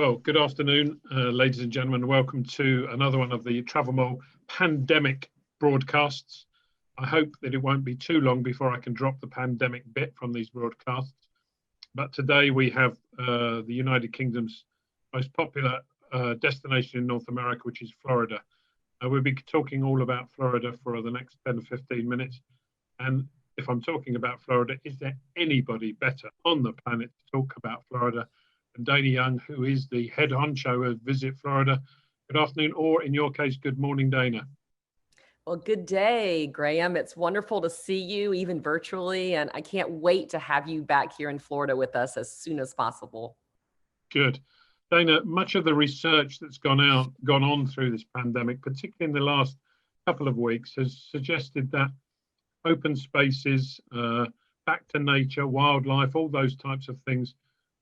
Well, good afternoon, ladies and gentlemen. Welcome to another one of the TravelMole pandemic broadcasts. I hope that it won't be too long before I can drop the pandemic bit from these broadcasts. But today we have the United Kingdom's most popular destination in North America, which is Florida. We'll be talking all about Florida for the next 10 to 15 minutes. And if I'm talking about Florida, is there anybody better on the planet to talk about Florida than Dana Young, who is the head honcho of Visit Florida? Good afternoon, or in your case, good morning, Dana. Well, good day, Graham. It's wonderful to see you, even virtually, and I can't wait to have you back here in Florida with us as soon as possible. Good. Dana, much of the research that's gone on through this pandemic, particularly in the last couple of weeks, has suggested that open spaces, back to nature, wildlife, all those types of things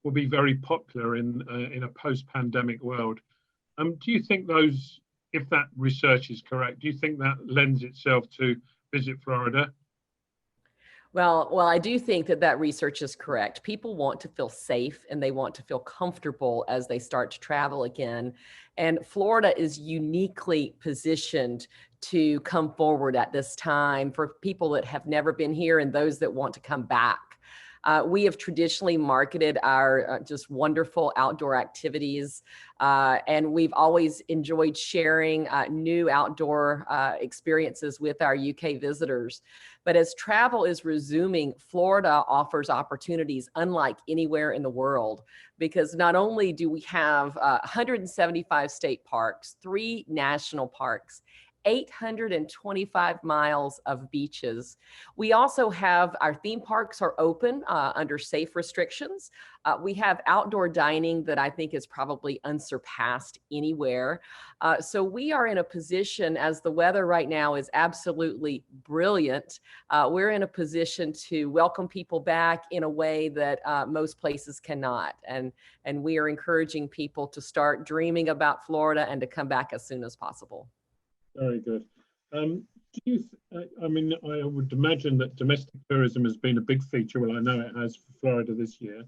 will be very popular in a post-pandemic world. Do you think those, if that research is correct, do you think that lends itself to Visit Florida? Well, I do think that research is correct. People want to feel safe and they want to feel comfortable as they start to travel again. And Florida is uniquely positioned to come forward at this time for people that have never been here and those that want to come back. We have traditionally marketed our just wonderful outdoor activities, and we've always enjoyed sharing new outdoor experiences with our UK visitors. But as travel is resuming, Florida offers opportunities unlike anywhere in the world, because not only do we have 175 state parks, 3 national parks, 825 miles of beaches. We also have our theme parks are open under safe restrictions. We have outdoor dining that I think is probably unsurpassed anywhere. So we are in a position, as the weather right now is absolutely brilliant, we're in a position to welcome people back in a way that most places cannot. And we are encouraging people to start dreaming about Florida and to come back as soon as possible. Very good. I would imagine that domestic tourism has been a big feature. Well, I know it has for Florida this year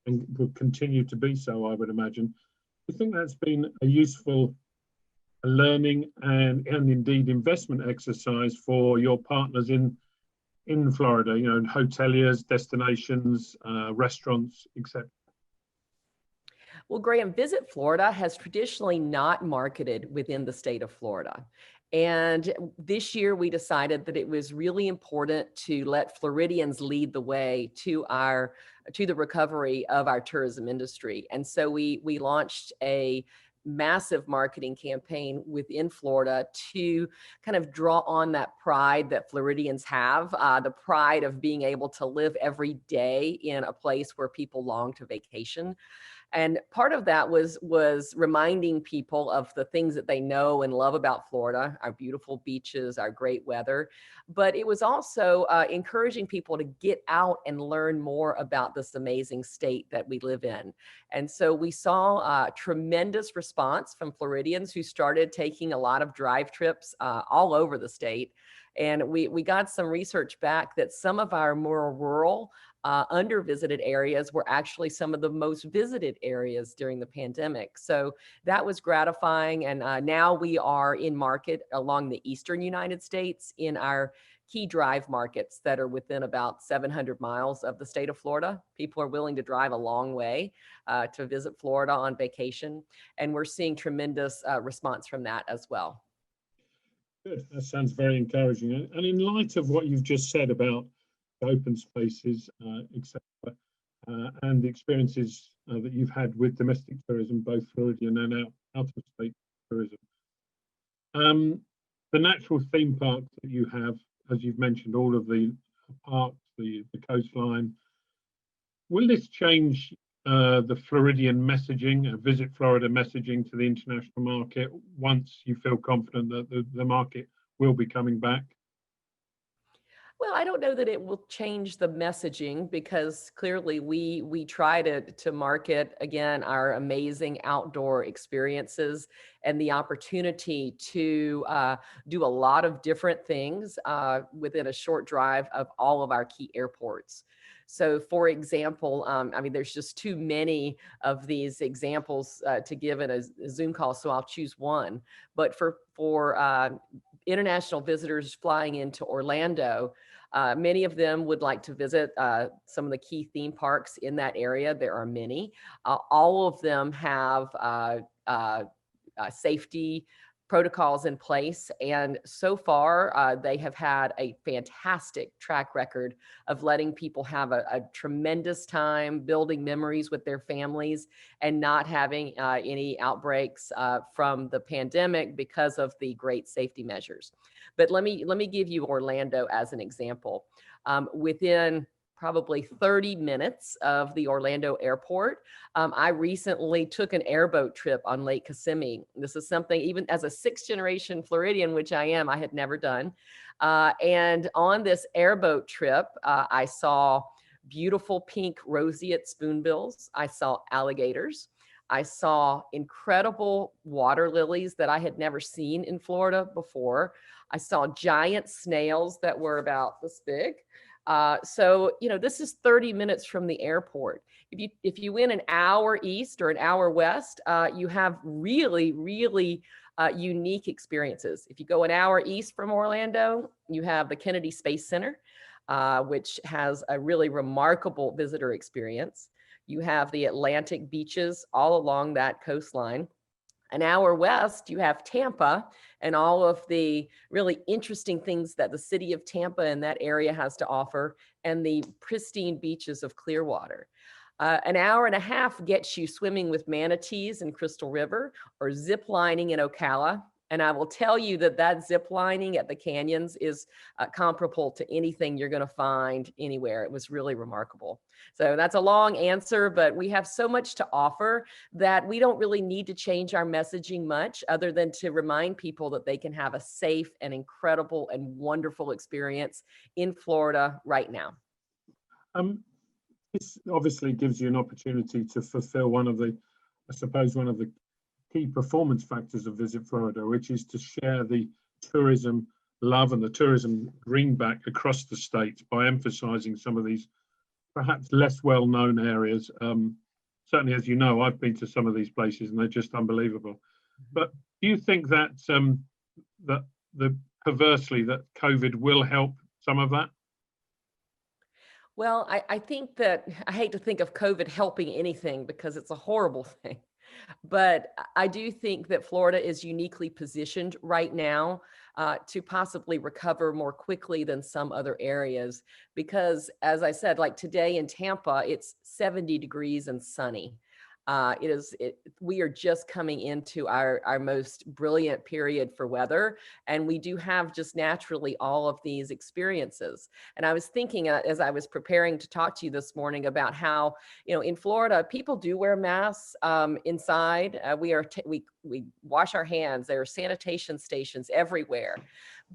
and will continue to be so, I would imagine. Do you think that's been a useful learning and indeed investment exercise for your partners in Florida, you know, hoteliers, destinations, restaurants, etc.? Well, Graham, Visit Florida has traditionally not marketed within the state of Florida. And this year we decided that it was really important to let Floridians lead the way to the recovery of our tourism industry. And so we launched a massive marketing campaign within Florida to kind of draw on that pride that Floridians have, the pride of being able to live every day in a place where people long to vacation. And part of that was reminding people of the things that they know and love about Florida, our beautiful beaches, our great weather. But it was also encouraging people to get out and learn more about this amazing state that we live in. And so we saw a tremendous response from Floridians who started taking a lot of drive trips all over the state. And we got some research back that some of our more rural, under-visited areas were actually some of the most visited areas during the pandemic. So that was gratifying. And now we are in market along the eastern United States in our key drive markets that are within about 700 miles of the state of Florida. People are willing to drive a long way to visit Florida on vacation. And we're seeing tremendous response from that as well. Good. That sounds very encouraging. And in light of what you've just said about open spaces, etc., and the experiences that you've had with domestic tourism, both Floridian and out of state tourism, the natural theme parks that you have, as you've mentioned, all of the parks, the coastline, will this change the Floridian messaging, Visit Florida messaging to the international market once you feel confident that the market will be coming back? Well, I don't know that it will change the messaging because clearly we try to market again our amazing outdoor experiences and the opportunity to do a lot of different things within a short drive of all of our key airports. So, for example, I mean, there's just too many of these examples to give in a Zoom call, so I'll choose one. But for international visitors flying into Orlando, many of them would like to visit some of the key theme parks in that area. There are many. All of them have safety protocols in place. And so far, they have had a fantastic track record of letting people have a tremendous time building memories with their families and not having any outbreaks from the pandemic because of the great safety measures. But let me give you Orlando as an example. Within probably 30 minutes of the Orlando airport, I recently took an airboat trip on Lake Kissimmee. This is something, even as a sixth generation Floridian, which I am, I had never done. And on this airboat trip, I saw beautiful pink roseate spoonbills. I saw alligators. I saw incredible water lilies that I had never seen in Florida before. I saw giant snails that were about this big. So, this is 30 minutes from the airport. If you went an hour east or an hour west, you have really, really unique experiences. If you go an hour east from Orlando, you have the Kennedy Space Center, which has a really remarkable visitor experience. You have the Atlantic beaches all along that coastline. An hour west, you have Tampa and all of the really interesting things that the city of Tampa and that area has to offer, and the pristine beaches of Clearwater. An hour and a half gets you swimming with manatees in Crystal River or zip lining in Ocala. And I will tell you that zip lining at the canyons is comparable to anything you're going to find anywhere. It was really remarkable. So that's a long answer, but we have so much to offer that we don't really need to change our messaging much other than to remind people that they can have a safe and incredible and wonderful experience in Florida right now. This obviously gives you an opportunity to fulfill one of the key performance factors of Visit Florida, which is to share the tourism love and the tourism greenback across the state by emphasizing some of these perhaps less well-known areas. Certainly, as you know, I've been to some of these places and they're just unbelievable. But do you think that perversely that COVID will help some of that? Well, I think that I hate to think of COVID helping anything because it's a horrible thing. But I do think that Florida is uniquely positioned right now to possibly recover more quickly than some other areas. Because as I said, like today in Tampa, it's 70 degrees and sunny. We are just coming into our most brilliant period for weather, and we do have just naturally all of these experiences. And I was thinking as I was preparing to talk to you this morning about how, in Florida, people do wear masks inside. We wash our hands. There are sanitation stations everywhere.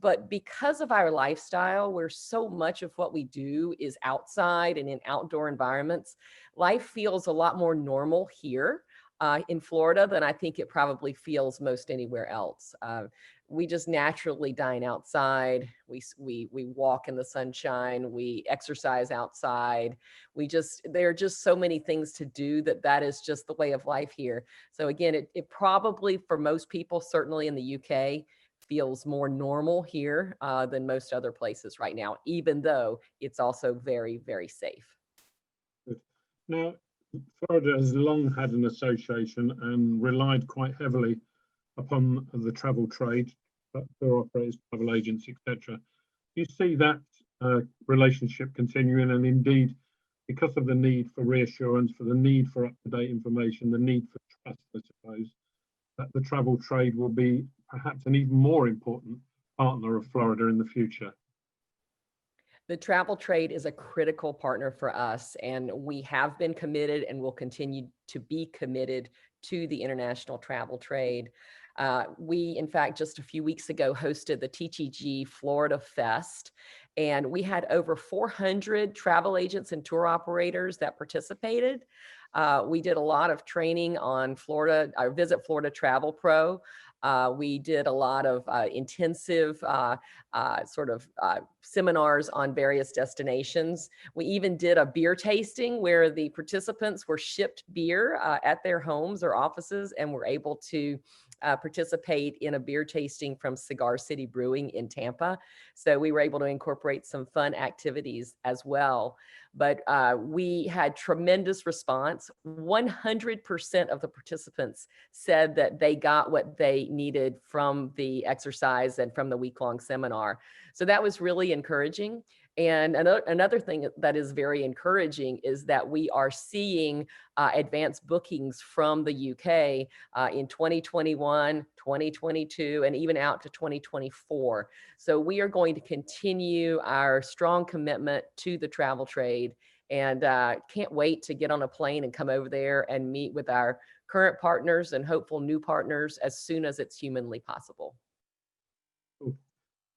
But because of our lifestyle, where so much of what we do is outside and in outdoor environments, life feels a lot more normal here in Florida than I think it probably feels most anywhere else. We just naturally dine outside. We walk in the sunshine. We exercise outside. There are just so many things to do that is just the way of life here. So again, it probably for most people, certainly in the UK, feels more normal here than most other places right now, even though it's also very, very safe. Now, Florida has long had an association and relied quite heavily upon the travel trade, tour operators, travel agents, etc. Do you see that relationship continuing? And indeed, because of the need for reassurance, for the need for up-to-date information, the need for trust, I suppose, that the travel trade will be perhaps an even more important partner of Florida in the future? The travel trade is a critical partner for us, and we have been committed and will continue to be committed to the international travel trade. We, in fact, just a few weeks ago hosted the TTG Florida Fest, and we had over 400 travel agents and tour operators that participated. We did a lot of training on Florida, our Visit Florida Travel Pro. We did a lot of intensive seminars on various destinations. We even did a beer tasting where the participants were shipped beer at their homes or offices and were able to participate in a beer tasting from Cigar City Brewing in Tampa. So we were able to incorporate some fun activities as well. But we had tremendous response. 100% of the participants said that they got what they needed from the exercise and from the week-long seminar. So that was really encouraging. And another thing that is very encouraging is that we are seeing advanced bookings from the UK in 2021, 2022, and even out to 2024. So we are going to continue our strong commitment to the travel trade, and can't wait to get on a plane and come over there and meet with our current partners and hopeful new partners as soon as it's humanly possible.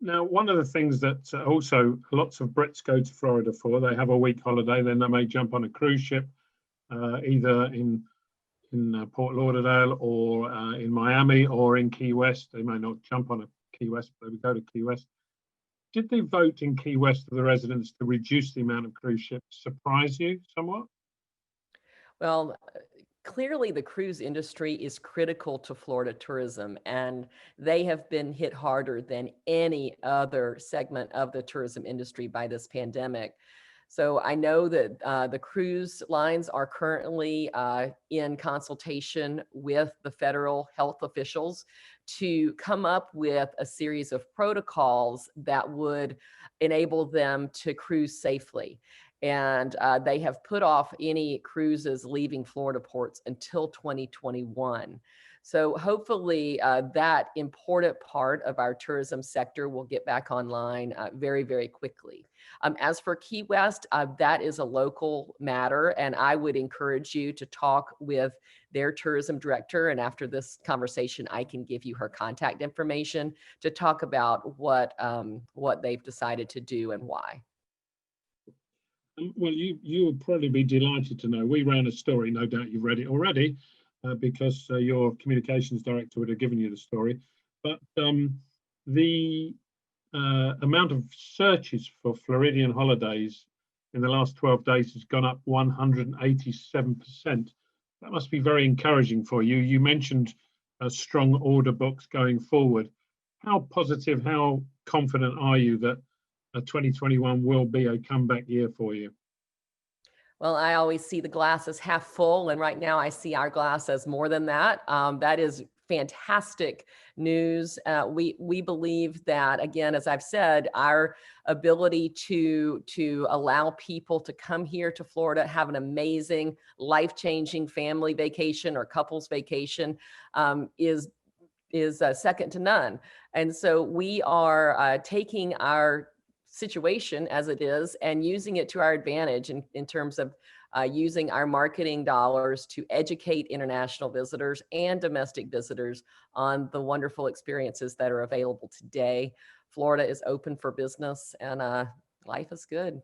Now, one of the things that also lots of Brits go to Florida for, they have a week holiday, then they may jump on a cruise ship, either in Port Lauderdale or in Miami or in Key West. They may not jump on a Key West, but they would go to Key West. Did the vote in Key West of the residents to reduce the amount of cruise ships surprise you somewhat? Well, clearly the cruise industry is critical to Florida tourism, and they have been hit harder than any other segment of the tourism industry by this pandemic. So I know that the cruise lines are currently in consultation with the federal health officials to come up with a series of protocols that would enable them to cruise safely. And they have put off any cruises leaving Florida ports until 2021. So hopefully that important part of our tourism sector will get back online very, very quickly. As for Key West, that is a local matter, and I would encourage you to talk with their tourism director. And after this conversation, I can give you her contact information to talk about what they've decided to do and why. Well, you will probably be delighted to know we ran a story. No doubt you've read it already, because your communications director would have given you the story. But the amount of searches for Floridian holidays in the last 12 days has gone up 187%. That must be very encouraging for you. You mentioned strong order books going forward. How positive, how confident are you that 2021 will be a comeback year for you? Well, I always see the glass as half full, and right now I see our glass as more than that. That is fantastic news. We believe that, again, as I've said, our ability to allow people to come here to Florida, have an amazing, life-changing family vacation or couples vacation is second to none. And so we are taking our situation as it is and using it to our advantage in terms of using our marketing dollars to educate international visitors and domestic visitors on the wonderful experiences that are available today. Florida is open for business, and life is good.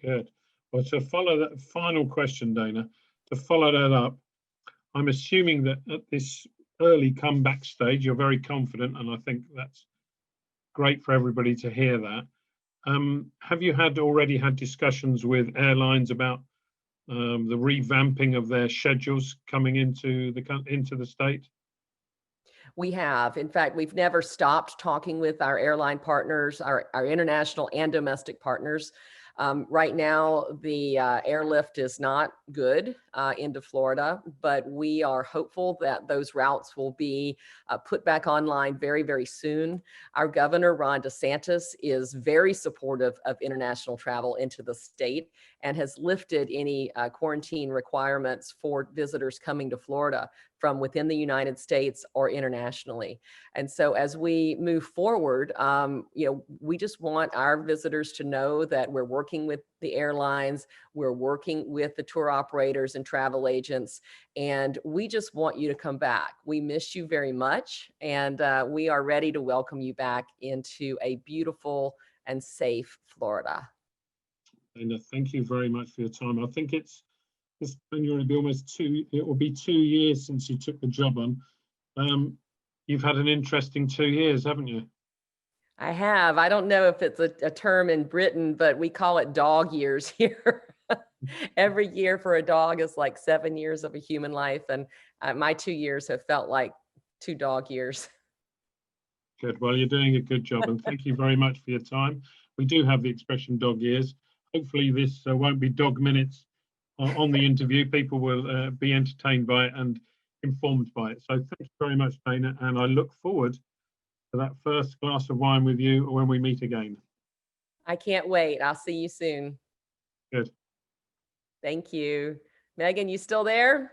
Good. Well, to follow that final question, Dana, to follow that up, I'm assuming that at this early comeback stage, you're very confident, and I think that's great for everybody to hear that. Have you already had discussions with airlines about the revamping of their schedules coming into the state? We have. In fact, we've never stopped talking with our airline partners, our international and domestic partners. Right now, the airlift is not good into Florida, but we are hopeful that those routes will be put back online very, very soon. Our governor, Ron DeSantis, is very supportive of international travel into the state and has lifted any quarantine requirements for visitors coming to Florida from within the United States or internationally. And so as we move forward, we just want our visitors to know that we're working with the airlines, we're working with the tour operators and and travel agents. And we just want you to come back. We miss you very much. And we are ready to welcome you back into a beautiful and safe Florida. Dana, thank you very much for your time. I think it's going to be it will be 2 years since you took the job on. You've had an interesting 2 years, haven't you? I have. I don't know if it's a term in Britain, but we call it dog years here. Every year for a dog is like 7 years of a human life. And my 2 years have felt like 2 dog years. Good. Well, you're doing a good job. And thank you very much for your time. We do have the expression dog years. Hopefully this won't be dog minutes on the interview. People will be entertained by it and informed by it. So thank you very much, Dana. And I look forward to that first glass of wine with you when we meet again. I can't wait. I'll see you soon. Good. Thank you. Megan, you still there?